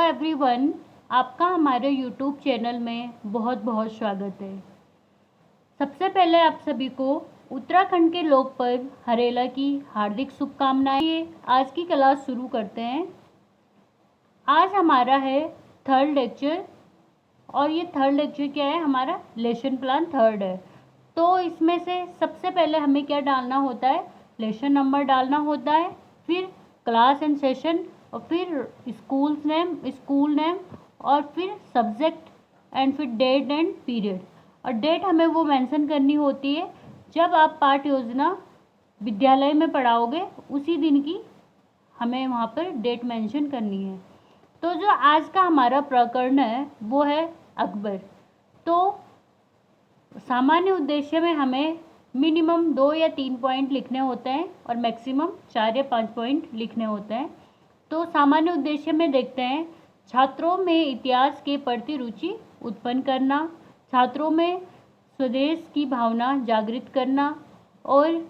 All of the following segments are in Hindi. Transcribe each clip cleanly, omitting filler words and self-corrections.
हेलो एवरीवन, आपका हमारे यूट्यूब चैनल में बहुत बहुत स्वागत है। सबसे पहले आप सभी को उत्तराखंड के लोक पर्व हरेला की हार्दिक शुभकामनाएं। आज की क्लास शुरू करते हैं। आज हमारा है थर्ड लेक्चर और ये थर्ड लेक्चर क्या है, हमारा लेसन प्लान थर्ड है। तो इसमें से सबसे पहले हमें क्या डालना होता है, लेसन नंबर डालना होता है, फिर क्लास एंड सेशन, और फिर स्कूल नेम, और फिर सब्जेक्ट, एंड फिर डेट एंड पीरियड। और डेट हमें वो मेंशन करनी होती है जब आप पाठ योजना विद्यालय में पढ़ाओगे, उसी दिन की हमें वहाँ पर डेट मेंशन करनी है। तो जो आज का हमारा प्रकरण है वो है अकबर। तो सामान्य उद्देश्य में हमें मिनिमम 2 या 3 पॉइंट लिखने होते हैं और मैक्सिमम 4 या 5 पॉइंट लिखने होते हैं। तो सामान्य उद्देश्य में देखते हैं, छात्रों में इतिहास के प्रति रुचि उत्पन्न करना, छात्रों में स्वदेश की भावना जागृत करना, और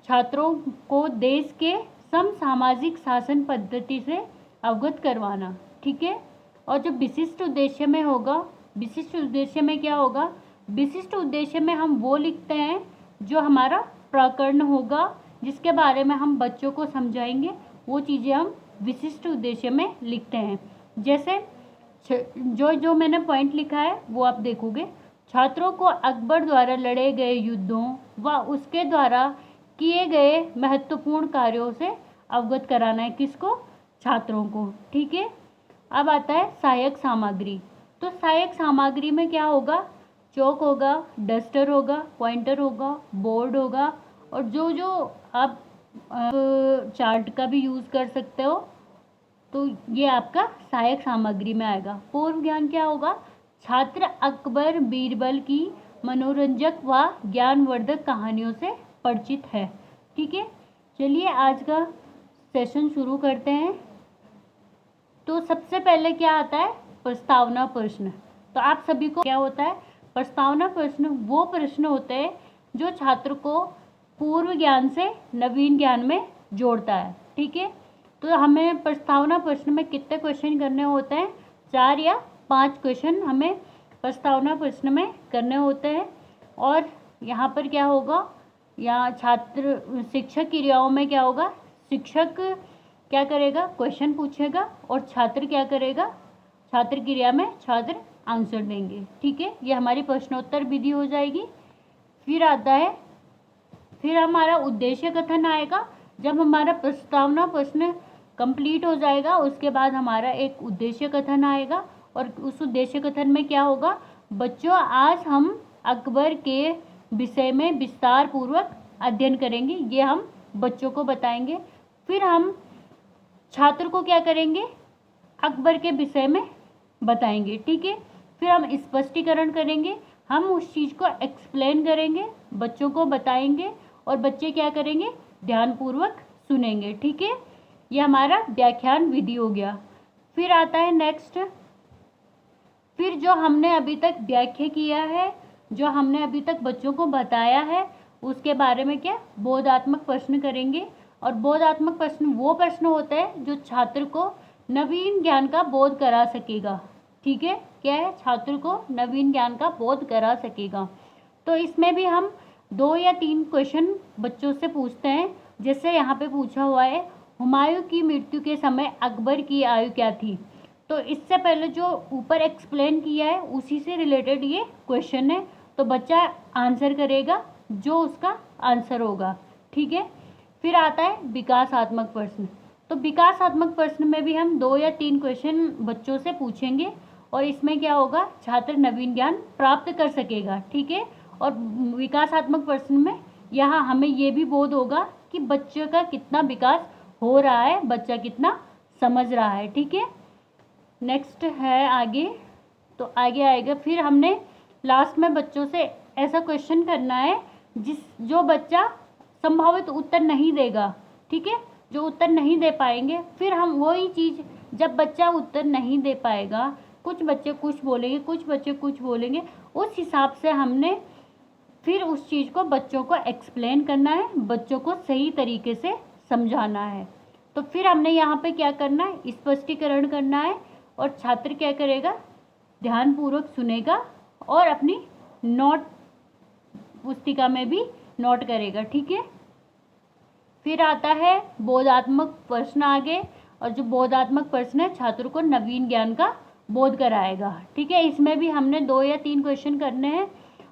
छात्रों को देश के समसामाजिक शासन पद्धति से अवगत करवाना। ठीक है। और जो विशिष्ट उद्देश्य में होगा, विशिष्ट उद्देश्य में क्या होगा, विशिष्ट उद्देश्य में हम वो लिखते हैं जो हमारा प्रकरण होगा, जिसके बारे में हम बच्चों को समझाएंगे, वो चीज़ें हम विशिष्ट उद्देश्य में लिखते हैं। जैसे जो मैंने पॉइंट लिखा है वो आप देखोगे, छात्रों को अकबर द्वारा लड़े गए युद्धों व उसके द्वारा किए गए महत्वपूर्ण कार्यों से अवगत कराना है। किसको? छात्रों को। ठीक है। अब आता है सहायक सामग्री। तो सहायक सामग्री में क्या होगा, चौक होगा, डस्टर होगा, पॉइंटर होगा, बोर्ड होगा, और जो आप चार्ट का भी यूज़ कर सकते हो, तो ये आपका सहायक सामग्री में आएगा। पूर्व ज्ञान क्या होगा, छात्र अकबर बीरबल की मनोरंजक व ज्ञानवर्धक कहानियों से परिचित है। ठीक है। चलिए आज का सेशन शुरू करते हैं। तो सबसे पहले क्या आता है, प्रस्तावना प्रश्न। तो आप सभी को क्या होता है, प्रस्तावना प्रश्न वो प्रश्न होते हैं जो छात्र को पूर्व ज्ञान से नवीन ज्ञान में जोड़ता है। ठीक है। तो हमें प्रस्तावना प्रश्न में कितने क्वेश्चन करने होते हैं, 4 या 5 क्वेश्चन हमें प्रस्तावना प्रश्न में करने होते हैं। और यहाँ पर क्या होगा, यहाँ छात्र शिक्षक क्रियाओं में क्या होगा, शिक्षक क्या करेगा, क्वेश्चन पूछेगा, और छात्र क्या करेगा, छात्र क्रिया में छात्र आंसर देंगे। ठीक है। ये हमारी प्रश्नोत्तर विधि हो जाएगी। फिर आता है, फिर हमारा उद्देश्य कथन आएगा। जब हमारा प्रस्तावना प्रश्न कंप्लीट हो जाएगा, उसके बाद हमारा एक उद्देश्य कथन आएगा, और उस उद्देश्य कथन में क्या होगा, बच्चों आज हम अकबर के विषय में विस्तार पूर्वक अध्ययन करेंगे, ये हम बच्चों को बताएंगे। फिर हम छात्र को क्या करेंगे, अकबर के विषय में बताएंगे। ठीक है। फिर हम स्पष्टीकरण करेंगे, हम उस चीज़ को एक्सप्लेन करेंगे, बच्चों को बताएंगे, और बच्चे क्या करेंगे, ध्यानपूर्वक सुनेंगे। ठीक है। ये हमारा व्याख्यान विधि हो गया। फिर आता है नेक्स्ट, फिर जो हमने अभी तक व्याख्या किया है, जो हमने अभी तक बच्चों को बताया है, उसके बारे में क्या, बोधात्मक प्रश्न करेंगे। और बोधात्मक प्रश्न वो प्रश्न होते हैं जो छात्र को नवीन ज्ञान का बोध करा सकेगा। ठीक है। क्या है, छात्र को नवीन ज्ञान का बोध करा सकेगा। तो इसमें भी हम 2 या 3 क्वेश्चन बच्चों से पूछते हैं। जैसे यहाँ पे पूछा हुआ है, हुमायूं की मृत्यु के समय अकबर की आयु क्या थी। तो इससे पहले जो ऊपर एक्सप्लेन किया है उसी से रिलेटेड ये क्वेश्चन है, तो बच्चा आंसर करेगा जो उसका आंसर होगा। ठीक है। फिर आता है विकासात्मक प्रश्न। तो विकासात्मक प्रश्न में भी हम 2 या 3 क्वेश्चन बच्चों से पूछेंगे, और इसमें क्या होगा, छात्र नवीन ज्ञान प्राप्त कर सकेगा। ठीक है। और विकासात्मक प्रश्न में यहाँ हमें ये भी बोध होगा कि बच्चे का कितना विकास हो रहा है, बच्चा कितना समझ रहा है। ठीक है। नेक्स्ट है आगे, तो आगे आएगा, फिर हमने लास्ट में बच्चों से ऐसा क्वेश्चन करना है जो बच्चा संभावित उत्तर नहीं देगा। ठीक है। जो उत्तर नहीं दे पाएंगे, फिर हम वही चीज़, जब बच्चा उत्तर नहीं दे पाएगा, कुछ बच्चे कुछ बोलेंगे, कुछ बच्चे कुछ बोलेंगे, उस हिसाब से हमने फिर उस चीज़ को बच्चों को एक्सप्लेन करना है, बच्चों को सही तरीके से समझाना है। तो फिर हमने यहाँ पे क्या करना है, स्पष्टीकरण करना है, और छात्र क्या करेगा, ध्यानपूर्वक सुनेगा और अपनी नोट पुस्तिका में भी नोट करेगा। ठीक है। फिर आता है बोधात्मक प्रश्न आगे, और जो बोधात्मक प्रश्न है छात्र को नवीन ज्ञान का बोध कराएगा। ठीक है। इसमें भी हमने 2 या 3 क्वेश्चन करने हैं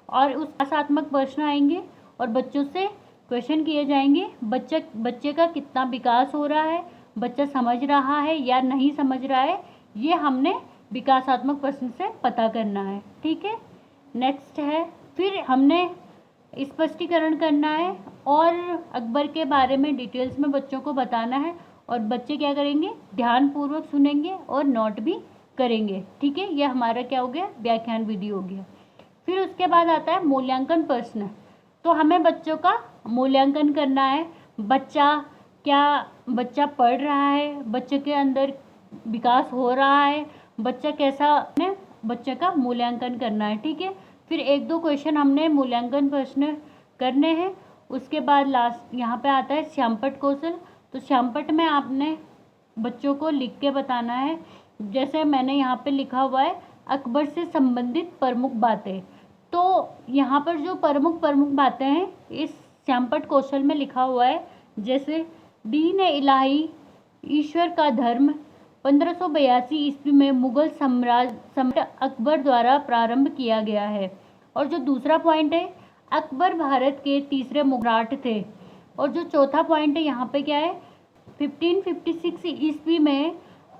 और उस विकासात्मक प्रश्न आएंगे और बच्चों से क्वेश्चन किए जाएंगे। बच्चे का कितना विकास हो रहा है, बच्चा समझ रहा है या नहीं समझ रहा है, ये हमने विकासात्मक प्रश्न से पता करना है। ठीक है। नेक्स्ट है, फिर हमने स्पष्टीकरण करना है और अकबर के बारे में डिटेल्स में बच्चों को बताना है और बच्चे क्या करेंगे, ध्यानपूर्वक सुनेंगे और नोट भी करेंगे। ठीक है। यह हमारा क्या हो गया, व्याख्यान विधि हो गया। फिर उसके बाद आता है मूल्यांकन प्रश्न। तो हमें बच्चों का मूल्यांकन करना है, बच्चा पढ़ रहा है, बच्चे के अंदर विकास हो रहा है, बच्चा कैसा, बच्चे का मूल्यांकन करना है। ठीक है। फिर 1-2 क्वेश्चन हमने मूल्यांकन प्रश्न करने हैं। उसके बाद लास्ट यहाँ पे आता है श्यामपट्ट कौशल। तो श्यामपट्ट में आपने बच्चों को लिख के बताना है। जैसे मैंने यहाँ पे लिखा हुआ है अकबर से संबंधित प्रमुख बातें। तो यहाँ पर जो प्रमुख बातें हैं इस श्यामपट्ट कौशल में लिखा हुआ है। जैसे दीन इलाही, ईश्वर का धर्म 1582 ईस्वी में मुगल सम्राट अकबर द्वारा प्रारंभ किया गया है। और जो दूसरा पॉइंट है, अकबर भारत के तीसरे सम्राट थे। और जो चौथा पॉइंट है यहाँ पे क्या है, 1556 ईस्वी में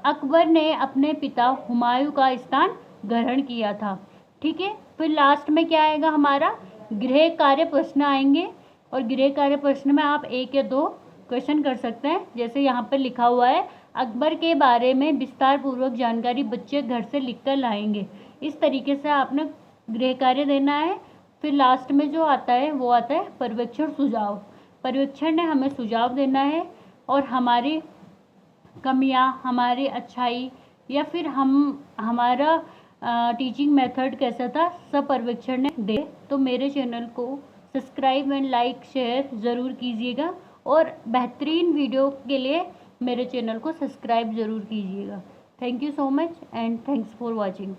अकबर ने अपने पिता हुमायूं का स्थान ग्रहण किया था। ठीक है। फिर लास्ट में क्या आएगा, हमारा गृह कार्य प्रश्न आएंगे और गृह कार्य प्रश्न में आप 1 या 2 क्वेश्चन कर सकते हैं। जैसे यहाँ पे लिखा हुआ है अकबर के बारे में विस्तार पूर्वक जानकारी बच्चे घर से लिखकर लाएंगे। इस तरीके से आपने गृह कार्य देना है। फिर लास्ट में जो आता है वो आता है पर्यवेक्षण सुझाव। पर्यवेक्षण ने हमें सुझाव देना है और हमारी कमियां, हमारी अच्छाई या फिर हमारा टीचिंग मेथड कैसा था, सब पर्यवेक्षण ने दे। तो मेरे चैनल को सब्सक्राइब एंड लाइक शेयर ज़रूर कीजिएगा और बेहतरीन वीडियो के लिए मेरे चैनल को सब्सक्राइब ज़रूर कीजिएगा। Thank you so much and thanks for watching.